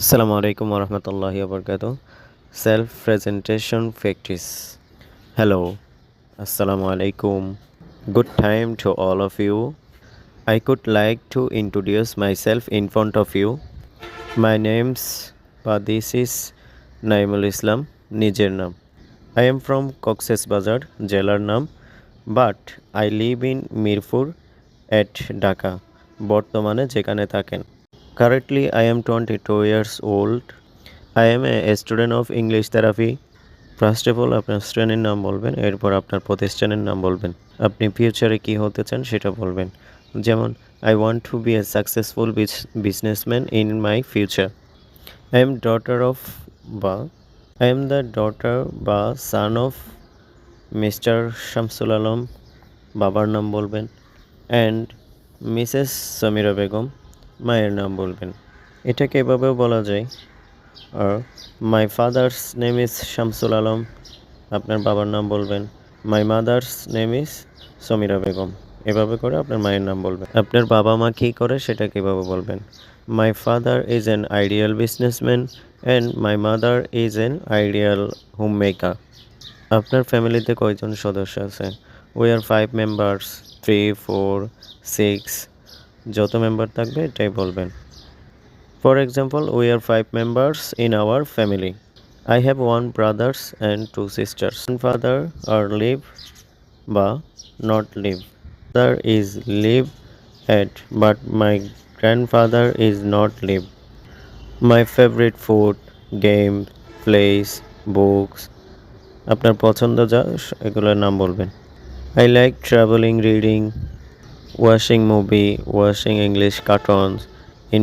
Assalamu alaikum warahmatullahi wabarakatuh. Self presentation practice. Hello. Assalamu alaikum. Good time to all of you. I could like to introduce myself in front of you. My name's this is Naimul Islam, Nijer Nam. I am from Cox's Bazar, Jelar Nam, but I live in Mirpur at Dhaka. বর্তমানে যেখানে থাকেন। Currently, I am 22 years old. I am a student of English therapy. First of all আপনার স্টুডেন্টের নাম বলবেন, এরপর আপনার প্রতিষ্ঠানের নাম বলবেন, আপনি ফিউচারে কী হতে চান সেটা বলবেন। যেমন I want to be a successful businessman in my future. I am daughter of বা আই এম দ্য ডটার বা son of mister Shamsul Alam, বাবার নাম বলবেন, অ্যান্ড মিসেস সমীরা বেগম, মায়ের নাম বলবেন। এটাকে এভাবেও বলা যায়, আর my father's name is Shamsul Alam, আপনার বাবার নাম বলবেন। My mother's name is Samira Begum, এভাবে করে আপনার মায়ের নাম বলবেন। আপনার বাবা মা কী করে সেটা কীভাবে বলবেন। My father is an ideal businessman and my mother is an ideal home maker. আপনার ফ্যামিলিতে কয়জন সদস্য আছে। উই আর 5 মেম্বার্স, 3, 4, 6, যত মেম্বার থাকবে এটাই বলবেন। For example, we are 5 members in our family. I have 1 brothers and 2 sisters. One father or live বা not live. Father is live at but my grandfather is not live. My favorite food, game, place, books. আপনার পছন্দ যা এগুলোর নাম বলবেন। I like traveling, reading, watching movie, watching English cartoons in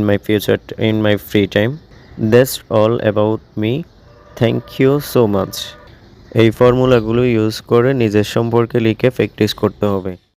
my free time. That's all about me. Thank you so much. এই ফর্মুলাগুলো use করে নিজের সম্পর্কে লিখে প্র্যাকটিস করতে হবে।